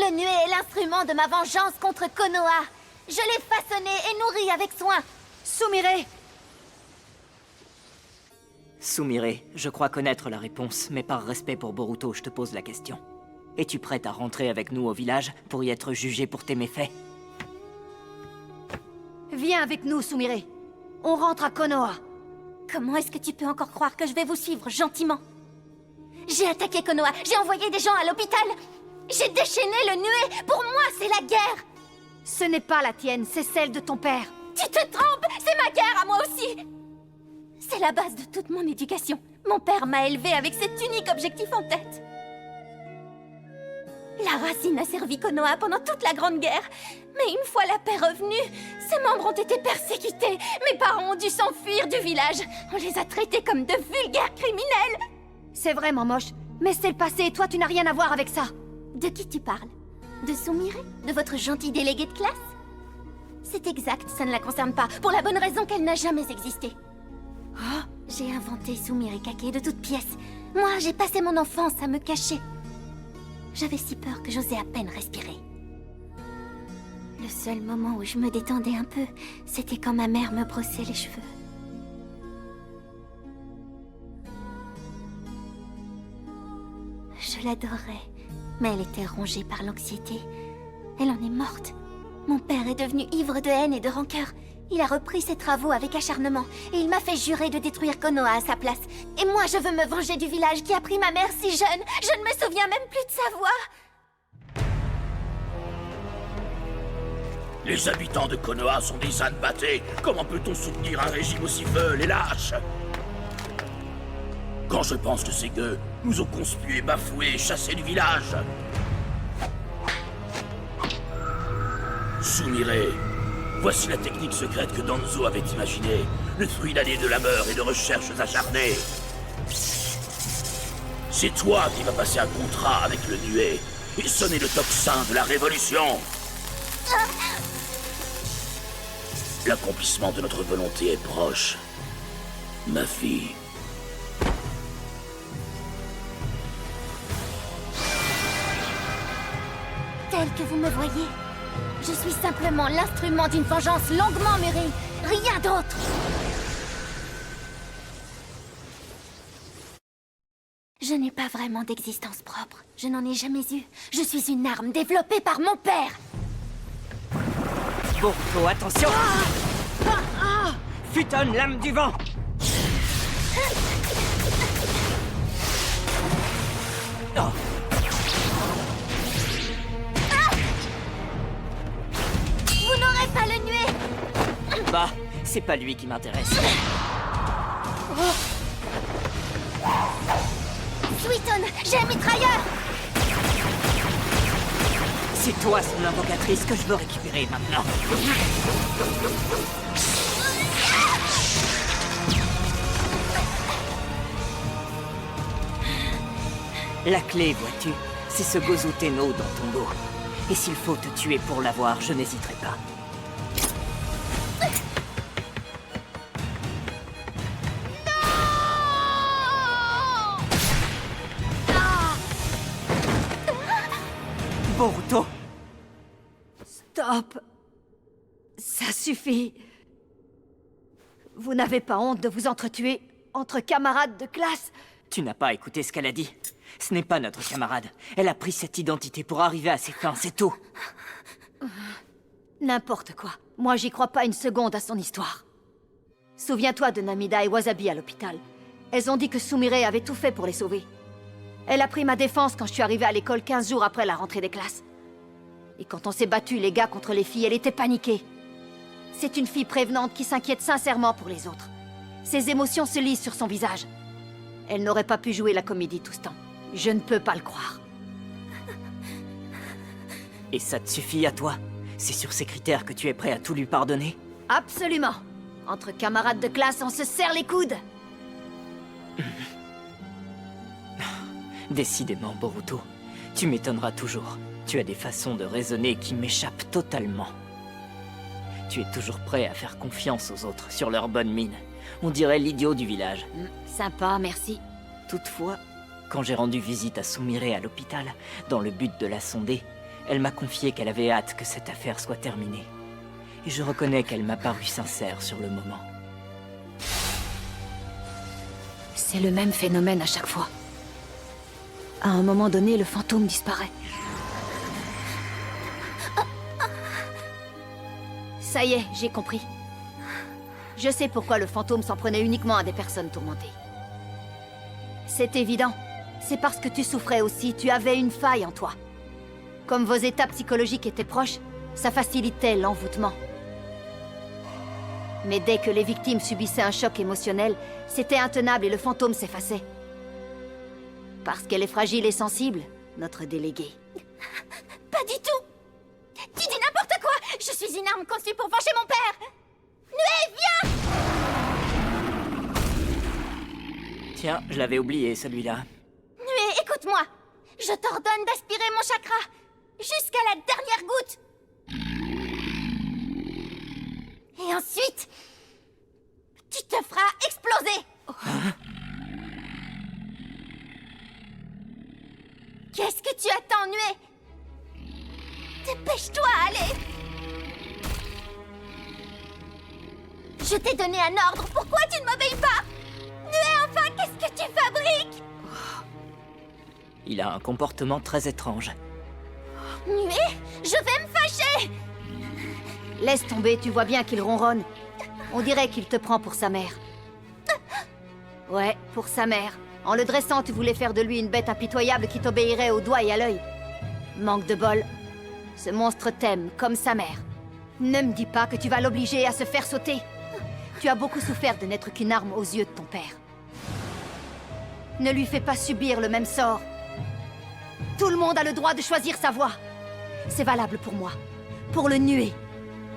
Le nuée est l'instrument de ma vengeance contre Konoha. Je l'ai façonné et nourri avec soin. Sumire! Sumire, je crois connaître la réponse, mais par respect pour Boruto, je te pose la question. Es-tu prête à rentrer avec nous au village pour y être jugée pour tes méfaits? Viens avec nous, Sumire. On rentre à Konoha. Comment est-ce que tu peux encore croire que je vais vous suivre gentiment? J'ai attaqué Konoha, j'ai envoyé des gens à l'hôpital. J'ai déchaîné le nuée. Pour moi, c'est la guerre. Ce n'est pas la tienne, c'est celle de ton père. Tu te trompes, c'est ma guerre à moi aussi. C'est la base de toute mon éducation. Mon père m'a élevée avec cet unique objectif en tête. La racine a servi Konoha pendant toute la Grande Guerre. Mais une fois la paix revenue, ses membres ont été persécutés. Mes parents ont dû s'enfuir du village. On les a traités comme de vulgaires criminels. C'est vraiment moche, mais c'est le passé et toi tu n'as rien à voir avec ça. De qui tu parles? De Sumire? De votre gentille déléguée de classe? C'est exact, ça ne la concerne pas, pour la bonne raison qu'elle n'a jamais existé. Oh, j'ai inventé Sumire Kake de toutes pièces. Moi, j'ai passé mon enfance à me cacher. J'avais si peur que j'osais à peine respirer. Le seul moment où je me détendais un peu, c'était quand ma mère me brossait les cheveux. Je l'adorais, mais elle était rongée par l'anxiété. Elle en est morte. Mon père est devenu ivre de haine et de rancœur. Il a repris ses travaux avec acharnement, et il m'a fait jurer de détruire Konoha à sa place. Et moi, je veux me venger du village qui a pris ma mère si jeune. Je ne me souviens même plus de sa voix. Les habitants de Konoha sont des ânes battés. Comment peut-on soutenir un régime aussi veule et lâche? Quand je pense que ces gueux nous ont conspués, bafoués et chassés du village. Sumire, voici la technique secrète que Danzo avait imaginée. Le fruit d'années de labeur et de recherches acharnées. C'est toi qui vas passer un contrat avec le nuée et sonner le tocsin de la révolution. L'accomplissement de notre volonté est proche, ma fille. Tel que vous me voyez, je suis simplement l'instrument d'une vengeance longuement mûrie. Rien d'autre. Je n'ai pas vraiment d'existence propre. Je n'en ai jamais eu. Je suis une arme développée par mon père. Boruto, attention! Futonne, lame du vent! Oh. Vous n'aurez pas le nuée. Bah, c'est pas lui qui m'intéresse. Suiton, j'ai un mitrailleur. C'est toi, son invocatrice, que je veux récupérer maintenant. La clé, vois-tu, c'est ce Gozu Tenno dans ton dos. Et s'il faut te tuer pour l'avoir, je n'hésiterai pas. Boruto! Stop. Ça suffit. Vous n'avez pas honte de vous entretuer entre camarades de classe? Tu n'as pas écouté ce qu'elle a dit. Ce n'est pas notre camarade. Elle a pris cette identité pour arriver à ses fins, c'est tout. N'importe quoi. Moi, j'y crois pas une seconde à son histoire. Souviens-toi de Namida et Wasabi à l'hôpital. Elles ont dit que Sumire avait tout fait pour les sauver. Elle a pris ma défense quand je suis arrivée à l'école 15 jours après la rentrée des classes. Et quand on s'est battu, les gars, contre les filles, elle était paniquée. C'est une fille prévenante qui s'inquiète sincèrement pour les autres. Ses émotions se lisent sur son visage. Elle n'aurait pas pu jouer la comédie tout ce temps. Je ne peux pas le croire. Et ça te suffit à toi? C'est sur ces critères que tu es prêt à tout lui pardonner? Absolument. Entre camarades de classe, on se serre les coudes. Décidément, Boruto, tu m'étonneras toujours. Tu as des façons de raisonner qui m'échappent totalement. Tu es toujours prêt à faire confiance aux autres sur leur bonne mine. On dirait l'idiot du village. Sympa, merci. Toutefois, quand j'ai rendu visite à Sumire à l'hôpital, dans le but de la sonder, Elle m'a confié qu'elle avait hâte que cette affaire soit terminée. Et je reconnais qu'elle m'a paru sincère sur le moment. C'est le même phénomène à chaque fois. À un moment donné, le fantôme disparaît. Ça y est, j'ai compris. Je sais pourquoi le fantôme s'en prenait uniquement à des personnes tourmentées. C'est évident. C'est parce que tu souffrais aussi, tu avais une faille en toi. Comme vos états psychologiques étaient proches, ça facilitait l'envoûtement. Mais dès que les victimes subissaient un choc émotionnel, c'était intenable et le fantôme s'effaçait. Parce qu'elle est fragile et sensible, notre déléguée. Pas du tout! Tu dis n'importe quoi! Je suis une arme conçue pour venger mon père! Nuée, viens! Tiens, je l'avais oublié, celui-là. Nuée, écoute-moi! Je t'ordonne d'aspirer mon chakra! Jusqu'à la dernière goutte! Et ensuite... tu te feras exploser! Qu'est-ce que tu attends, Nuée? Dépêche-toi, allez! Je t'ai donné un ordre, pourquoi tu ne m'obéis pas? Nuée, enfin, qu'est-ce que tu fabriques? Il a un comportement très étrange. Nuée, je vais me fâcher! Laisse tomber, tu vois bien qu'il ronronne. On dirait qu'il te prend pour sa mère. Ouais, pour sa mère. En le dressant, tu voulais faire de lui une bête impitoyable qui t'obéirait au doigt et à l'œil. Manque de bol. Ce monstre t'aime comme sa mère. Ne me dis pas que tu vas l'obliger à se faire sauter. Tu as beaucoup souffert de n'être qu'une arme aux yeux de ton père. Ne lui fais pas subir le même sort. Tout le monde a le droit de choisir sa voie. C'est valable pour moi, pour le Nuée,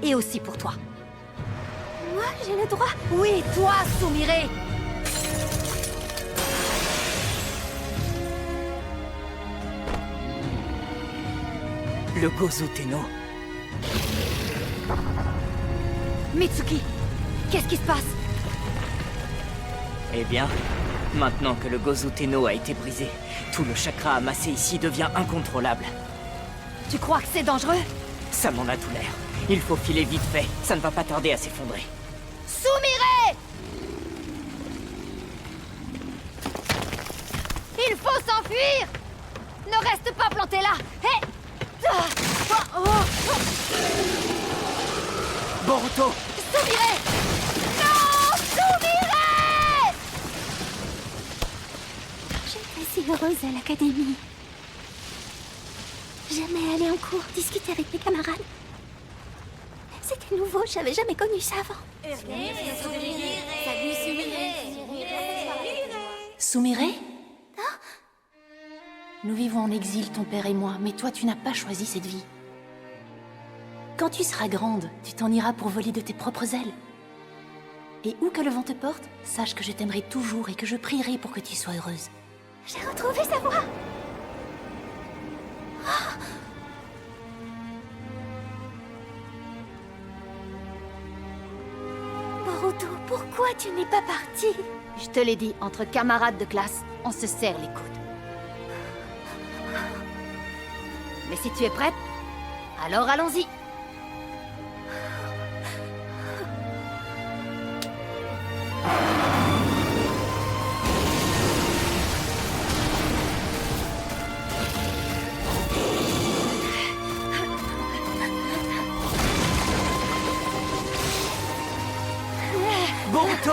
et aussi pour toi. Moi, j'ai le droit? Oui, toi, Sumire! Le Gozu Tenno. Mitsuki, qu'est-ce qui se passe? Eh bien, maintenant que le Gozu Tenno a été brisé, tout le chakra amassé ici devient incontrôlable. Tu crois que c'est dangereux? Ça m'en a tout l'air. Il faut filer vite fait, ça ne va pas tarder à s'effondrer. Sumire! Il faut s'enfuir! Ne reste pas planté là! Hé! Boruto! Sumire! Non! Sumire! J'étais si heureuse à l'académie. J'aimais aller en cours, discuter avec mes camarades. C'était nouveau, j'avais jamais connu ça avant. Sumire? Nous vivons en exil, ton père et moi, mais toi, tu n'as pas choisi cette vie. Quand tu seras grande, tu t'en iras pour voler de tes propres ailes. Et où que le vent te porte, sache que je t'aimerai toujours et que je prierai pour que tu sois heureuse. J'ai retrouvé sa voix. Boruto, pourquoi tu n'es pas parti? Je te l'ai dit, entre camarades de classe, on se serre les coudes. Mais si tu es prête, alors allons-y. Boruto!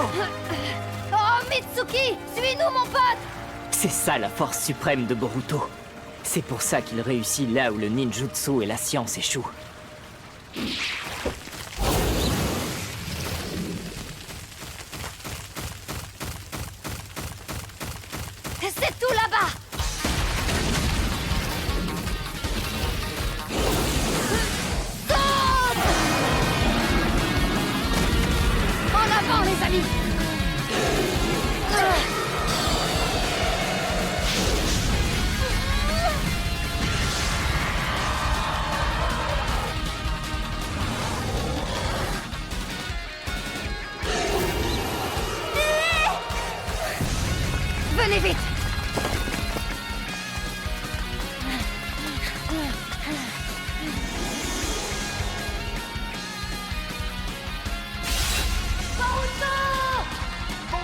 Oh, Mitsuki! Suis-nous, mon pote! C'est ça la force suprême de Boruto. C'est pour ça qu'il réussit là où le ninjutsu et la science échouent. C'est tout là-bas! Saute! En avant, les amis!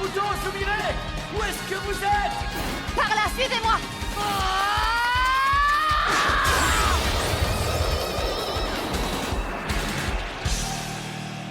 bouton, Sumire! Où est-ce que vous êtes? Par là, suivez-moi!